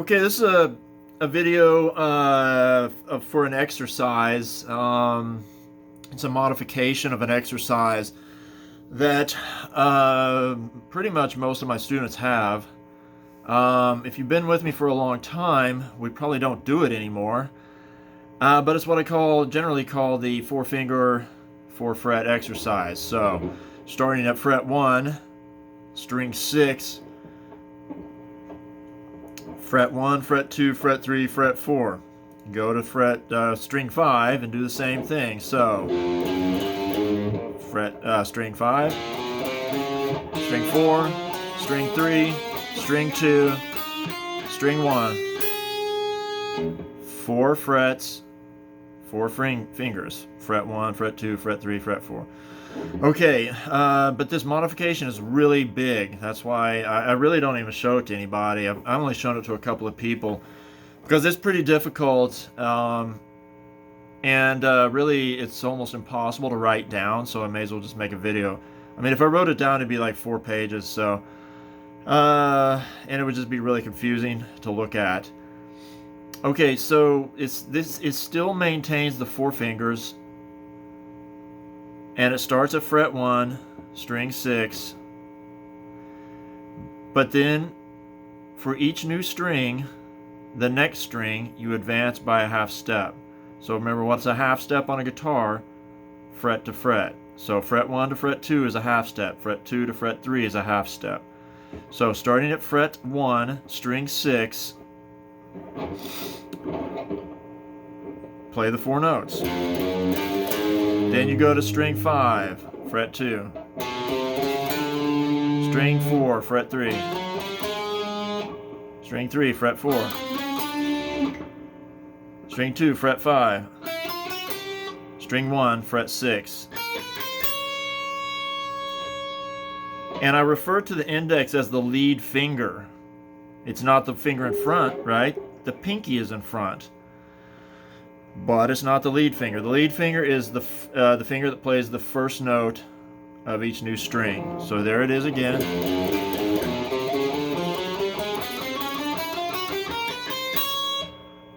Okay, this is a video for an exercise. It's a modification of an exercise that pretty much most of my students have. If you've been with me for a long time, we probably don't do it anymore. But it's what I generally call the four finger, four fret exercise. So, starting at fret 1, string 6, fret 1, fret 2, fret 3, fret 4. Go to string 5 and do the same thing. So, string 5, string 4, string 3, string 2, string 1. 4 frets, 4 fingers. Fret 1, fret 2, fret 3, fret 4. Okay, but this modification is really big. That's why I really don't even show it to anybody. I've only shown it to a couple of people because it's pretty difficult, and really it's almost impossible to write down, so I may as well just make a video. I mean, if I wrote it down, it'd be like 4 pages, so and it would just be really confusing to look at. Okay, so it still maintains the 4 fingers, and it starts at fret 1, string 6. But then, for each new string, the next string, you advance by a half step. So remember, what's a half step on a guitar? Fret to fret. So fret 1 to fret 2 is a half step. Fret 2 to fret 3 is a half step. So starting at fret 1, string 6, play the 4 notes. Then you go to string 5, fret 2. String 4, fret 3. String 3, fret 4. String 2, fret 5. String 1, fret 6. And I refer to the index as the lead finger. It's not the finger in front, right? The pinky is in front. But it's not the lead finger. The lead finger is the finger that plays the first note of each new string. So there it is again.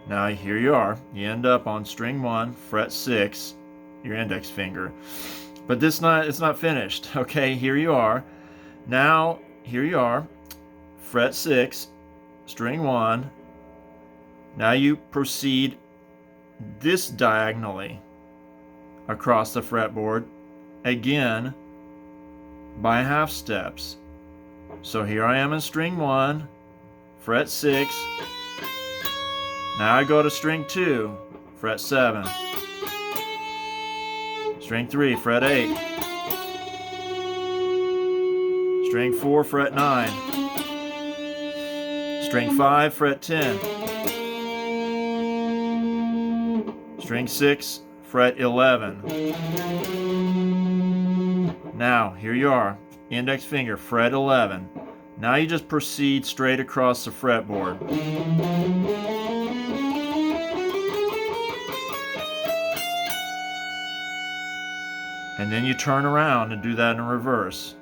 Now here you are. You end up on string 1, fret 6, your index finger. But it's not finished. Okay, here you are. Now, here you are, fret 6, string 1. Now you proceed this diagonally across the fretboard, again by half steps. So here I am in string 1, fret 6. Now I go to string 2, fret 7. String 3, fret 8. String 4, fret 9. String 5, fret 10. String 6, fret 11. Now, here you are, index finger, fret 11. Now you just proceed straight across the fretboard. And then you turn around and do that in reverse.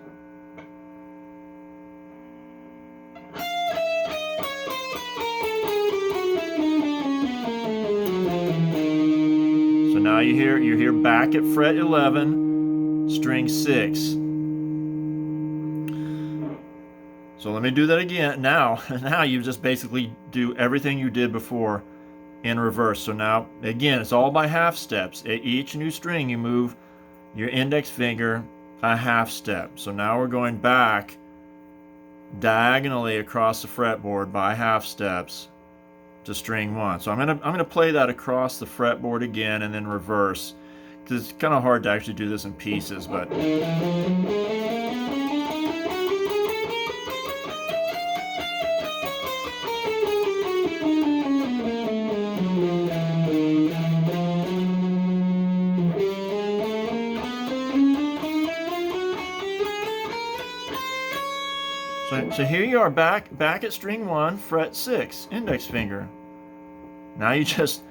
So now you hear back at fret 11, string 6. So let me do that again. Now you just basically do everything you did before in reverse. So now, again, it's all by half steps. At each new string, you move your index finger a half step. So now we're going back diagonally across the fretboard by half steps to string 1. So I'm gonna play that across the fretboard again and then reverse, because it's kind of hard to actually do this in pieces, but so here you are back at string 1, fret 6, index finger. Now you just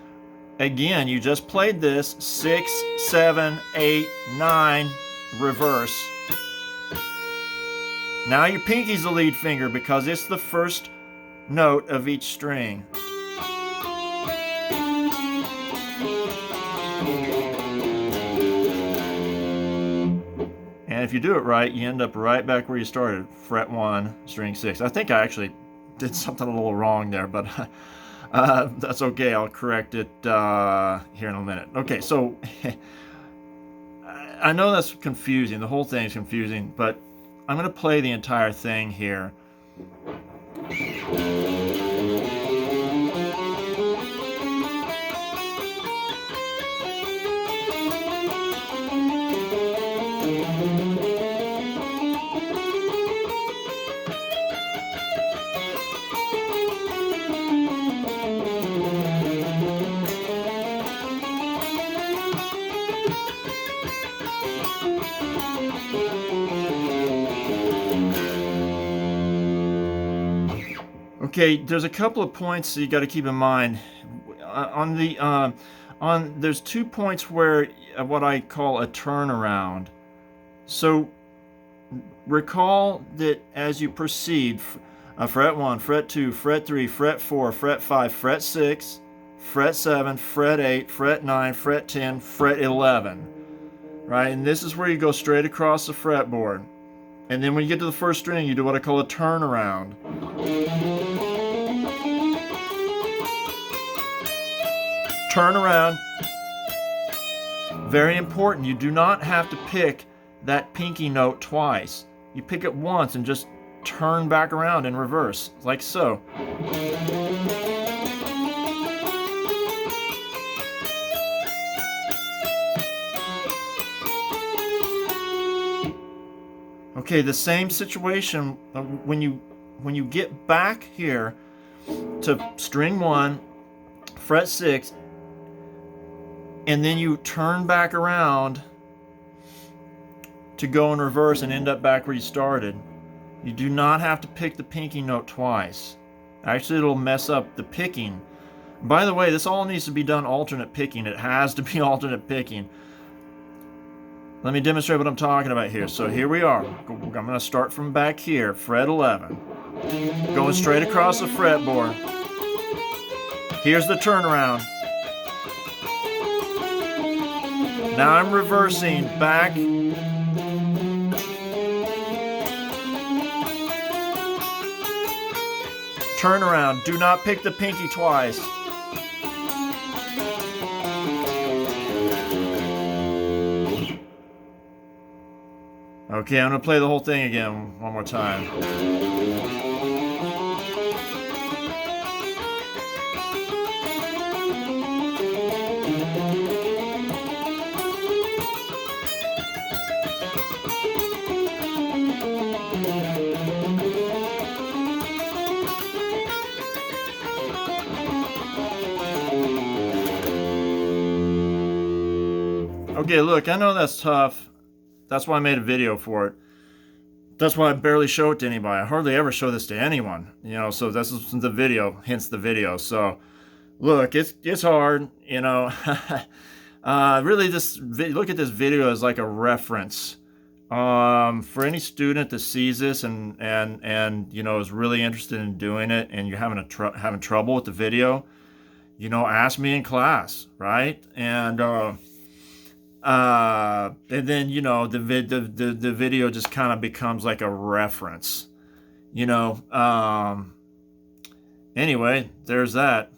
played this 6, 7, 8, 9, reverse. Now your pinky's the lead finger because it's the first note of each string. And if you do it right, you end up right back where you started, fret 1, string 6. I think I actually did something a little wrong there, but that's okay. I'll correct it here in a minute. Okay, so I know that's confusing. The whole thing is confusing, but I'm going to play the entire thing here. Okay, there's a couple of points that you got to keep in mind. There's 2 points where what I call a turnaround. So recall that as you proceed, fret 1, fret 2, fret 3, fret 4, fret 5, fret 6, fret 7, fret 8, fret 9, fret 10, fret 11. Right, and this is where you go straight across the fretboard. And then when you get to the first string, you do what I call a turnaround. Turn around. Very important, you do not have to pick that pinky note twice. You pick it once and just turn back around in reverse, like so. Okay, the same situation when you get back here to string 1, fret 6, and then you turn back around to go in reverse and end up back where you started. You do not have to pick the pinky note twice. Actually, it'll mess up the picking. By the way, this all needs to be done alternate picking. It has to be alternate picking. Let me demonstrate what I'm talking about here. So here we are. I'm going to start from back here, fret 11. Going straight across the fretboard. Here's the turnaround. Now I'm reversing back. Turnaround. Do not pick the pinky twice. Okay, I'm going to play the whole thing again one more time. Okay, look, I know that's tough. That's why I made a video for it. That's why I barely show it to anybody. I hardly ever show this to anyone, you know, so this is the video, hence the video. So, look, it's hard, you know. Really, look at this video as like a reference. For any student that sees this and you know, is really interested in doing it and you're having trouble with the video, you know, ask me in class, right? And then, you know, the video just kind of becomes like a reference, you know. Anyway, there's that.